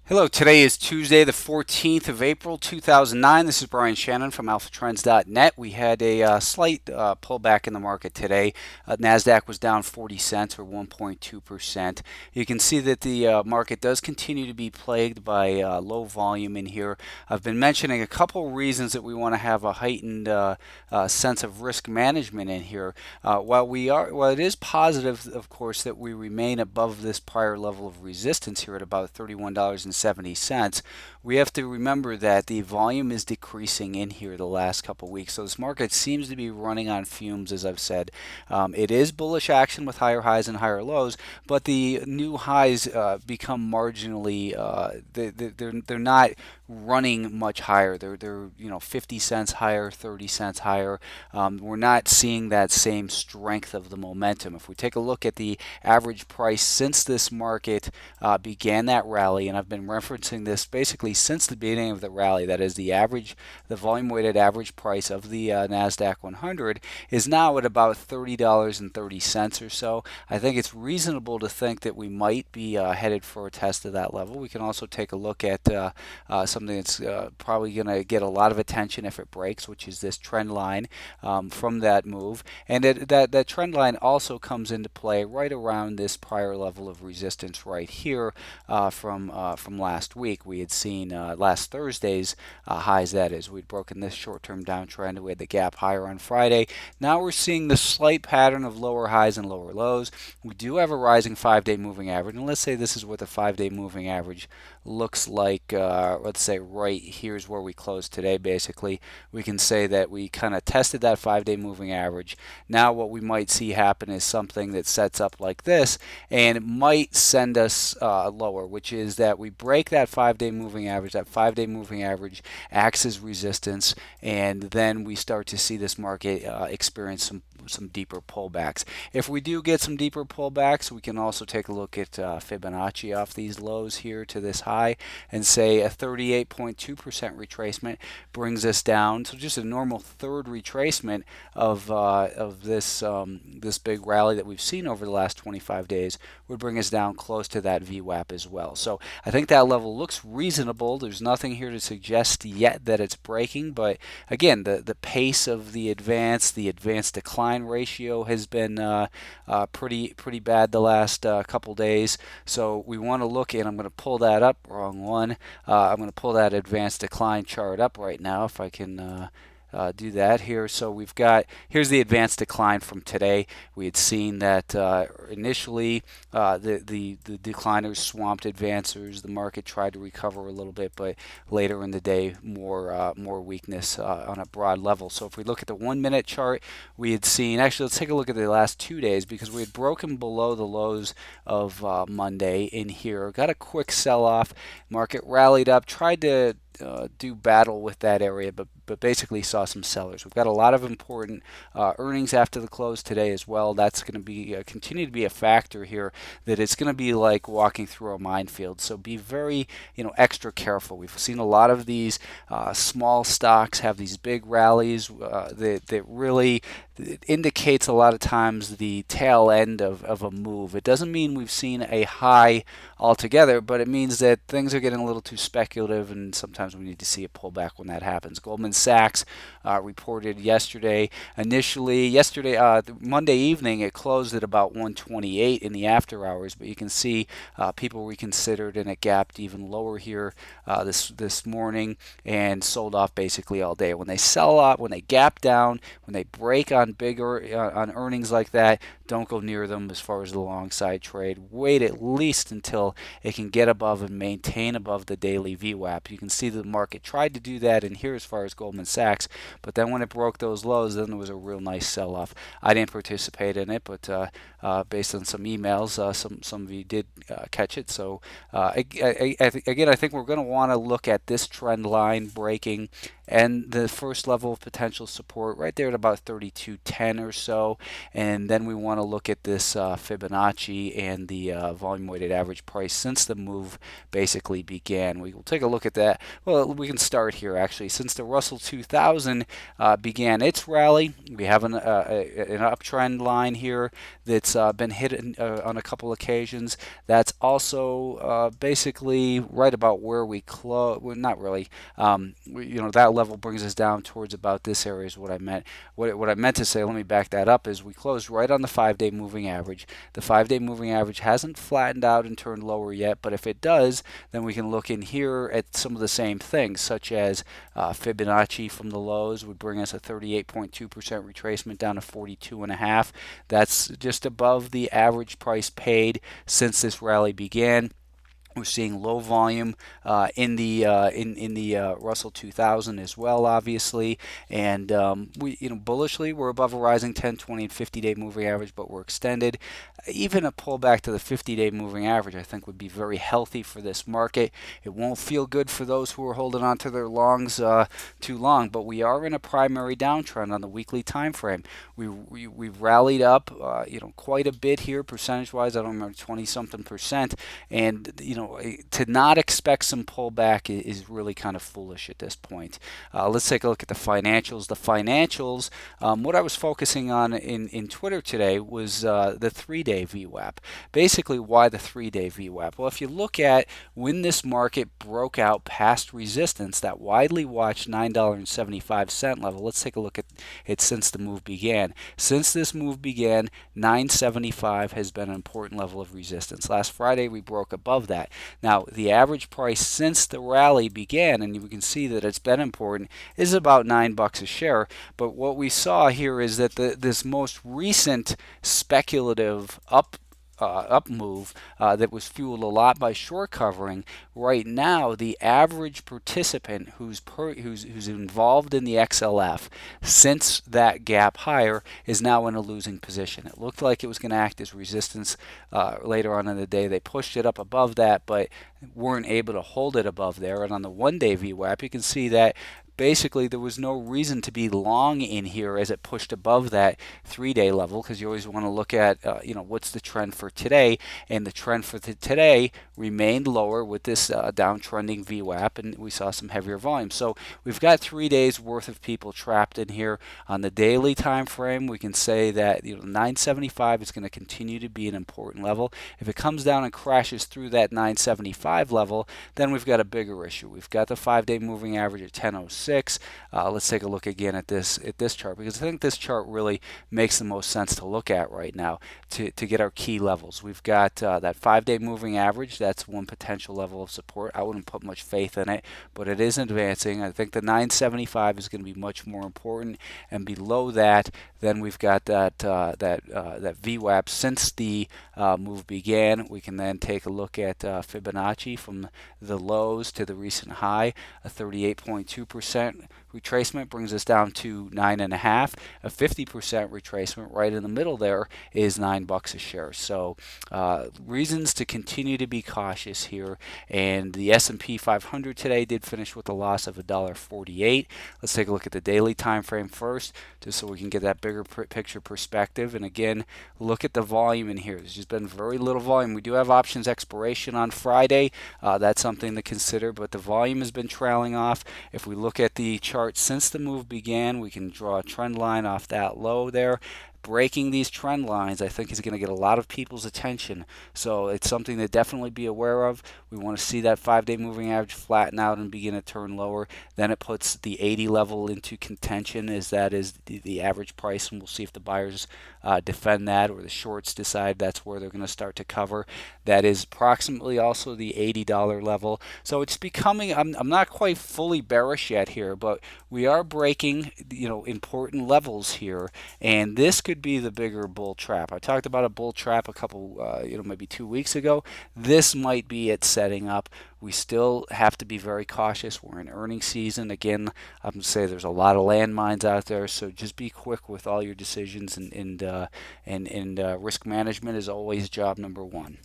Hello, today is Tuesday, the 14th of April, 2009. This is Brian Shannon from alphatrends.net. We had a slight pullback in the market today. NASDAQ was down 40 cents or 1.2%. You can see that the market does continue to be plagued by low volume in here. I've been mentioning a couple reasons that we want to have a heightened sense of risk management in here. While it is positive, of course, that we remain above this prior level of resistance here at about $31.70, we have to remember that the volume is decreasing in here the last couple weeks. So this market seems to be running on fumes, as I've said. It is bullish action with higher highs and higher lows, but the new highs become marginally. They're not running much higher. They're 50 cents higher, 30 cents higher. We're not seeing that same strength of the momentum. If we take a look at the average price since this market began that rally, and I've been referencing this basically since the beginning of the rally, that is the volume weighted average price of the NASDAQ 100 is now at about $30.30 or so. I think it's reasonable to think that we might be headed for a test of that level. We can also take a look at something that's probably going to get a lot of attention if it breaks, which is this trend line from that move. And that trend line also comes into play right around this prior level of resistance right here from last week. We had seen last Thursday's highs, that is. We'd broken this short-term downtrend. We had the gap higher on Friday. Now we're seeing the slight pattern of lower highs and lower lows. We do have a rising 5-day moving average, and let's say this is what the 5-day moving average looks like. Let's say right here's where we closed today. Basically, we can say that we kind of tested that 5-day moving average. Now what we might see happen is something that sets up like this, and it might send us lower, which is that we break that 5-day moving average. That 5-day moving average acts as resistance, and then we start to see this market experience some deeper pullbacks. If we do get some deeper pullbacks, we can also take a look at Fibonacci off these lows here to this high and say a 38.2% retracement brings us down. So just a normal third retracement of this big rally that we've seen over the last 25 days would bring us down close to that VWAP as well. So I think that level looks reasonable. There's nothing here to suggest yet that it's breaking, but again, the pace of the advance decline ratio has been pretty bad the last couple days. So we want to look, and I'm going to pull that up. Wrong one. I'm going to pull that advanced decline chart up right now if I can do that here. So here's the advanced decline from today. We had seen that initially the decliners swamped advancers. The market tried to recover a little bit, but later in the day more weakness on a broad level. So if we look at the 1-minute chart, we had seen, actually let's take a look at the last 2 days, because we had broken below the lows of Monday in here. Got a quick sell-off. Market rallied up, tried to do battle with that area, but basically saw some sellers. We've got a lot of important earnings after the close today as well. That's going to be continue to be a factor here. That it's going to be like walking through a minefield. So be very extra careful. We've seen a lot of these small stocks have these big rallies that really it indicates a lot of times the tail end of a move. It doesn't mean we've seen a high altogether, but it means that things are getting a little too speculative, and sometimes we need to see a pullback when that happens. Goldman Sachs reported yesterday. Monday evening, it closed at about 128 in the after hours, but you can see people reconsidered, and it gapped even lower here this morning and sold off basically all day. When they sell off, when they gap down, when they break on on earnings like that, don't go near them as far as the long side trade. Wait at least until it can get above and maintain above the daily VWAP. You can see the market tried to do that in here as far as Goldman Sachs, but then when it broke those lows, then there was a real nice sell-off. I didn't participate in it, but based on some emails, some of you did catch it. So again, I think we're going to want to look at this trend line breaking and the first level of potential support right there at about 32 42.10 or so, and then we want to look at this Fibonacci and the volume weighted average price since the move basically began. We will take a look at that. Well, we can start here actually. Since the Russell 2000 began its rally, we have an uptrend line here that's been hit on a couple occasions. That's also basically right about where we close. Well, not really. That level brings us down towards about this area is what I meant. What I meant to say, let me back that up, is we closed right on the 5-day moving average. The 5-day moving average hasn't flattened out and turned lower yet, but if it does, then we can look in here at some of the same things, such as Fibonacci from the lows would bring us a 38.2% retracement down to 42.5. That's just above the average price paid since this rally began. We're seeing low volume in the Russell 2000 as well, obviously, and bullishly we're above a rising 10, 20, and 50-day moving average, but we're extended. Even a pullback to the 50-day moving average, I think, would be very healthy for this market. It won't feel good for those who are holding on to their longs too long, but we are in a primary downtrend on the weekly time frame. We've rallied up, quite a bit here, percentage-wise. I don't remember, 20-something%, and to not expect some pullback is really kind of foolish at this point. Let's take a look at the financials. The financials, what I was focusing on in Twitter today was the 3-day VWAP. Basically, why the 3-day VWAP? Well, if you look at when this market broke out past resistance, that widely watched $9.75 level, let's take a look at it since the move began. Since this move began, $9.75 has been an important level of resistance. Last Friday, we broke above that. Now, the average price since the rally began, and you can see that it's been important, is about $9 a share. But what we saw here is that this most recent speculative up move that was fueled a lot by short covering. Right now, the average participant who's involved in the XLF since that gap higher is now in a losing position. It looked like it was going to act as resistance later on in the day. They pushed it up above that, but weren't able to hold it above there. And on the 1-day VWAP, you can see that basically there was no reason to be long in here as it pushed above that 3-day level, because you always want to look at what's the trend for today, and the trend for today remained lower with this downtrending VWAP, and we saw some heavier volume. So we've got 3 days worth of people trapped in here. On the daily time frame, we can say that 975 is going to continue to be an important level. If it comes down and crashes through that 975 level, then we've got a bigger issue. We've got the 5-day moving average at 1006. Let's take a look again at this chart, because I think this chart really makes the most sense to look at right now to get our key levels. We've got that 5-day moving average. That's one potential level of support. I wouldn't put much faith in it, but it is advancing. I think the 975 is going to be much more important, and below that, then we've got that VWAP since the move began. We can then take a look at Fibonacci from the lows to the recent high, a 38.2% retracement brings us down to 9.5. A 50% retracement right in the middle there is $9 a share. So reasons to continue to be cautious here. And the S&P 500 today did finish with a loss of $1.48. Let's take a look at the daily time frame first, just so we can get that bigger picture perspective. And again, look at the volume in here. There's just been very little volume. We do have options expiration on Friday. That's something to consider, but the volume has been trailing off. If we look at the chart since the move began, we can draw a trend line off that low there. Breaking these trend lines, I think, is going to get a lot of people's attention. So it's something to definitely be aware of. We want to see that 5-day moving average flatten out and begin to turn lower. Then it puts the 80 level into contention, as that is the average price, and we'll see if the buyers defend that or the shorts decide that's where they're going to start to cover. That is approximately also the $80 level. So it's becoming, I'm not quite fully bearish yet here, but we are breaking important levels here, and this could be the bigger bull trap. I talked about a bull trap a couple, maybe 2 weeks ago. This might be it setting up. We still have to be very cautious. We're in earnings season. Again, I'm going to say there's a lot of landmines out there, so just be quick with all your decisions, and risk management is always job number one.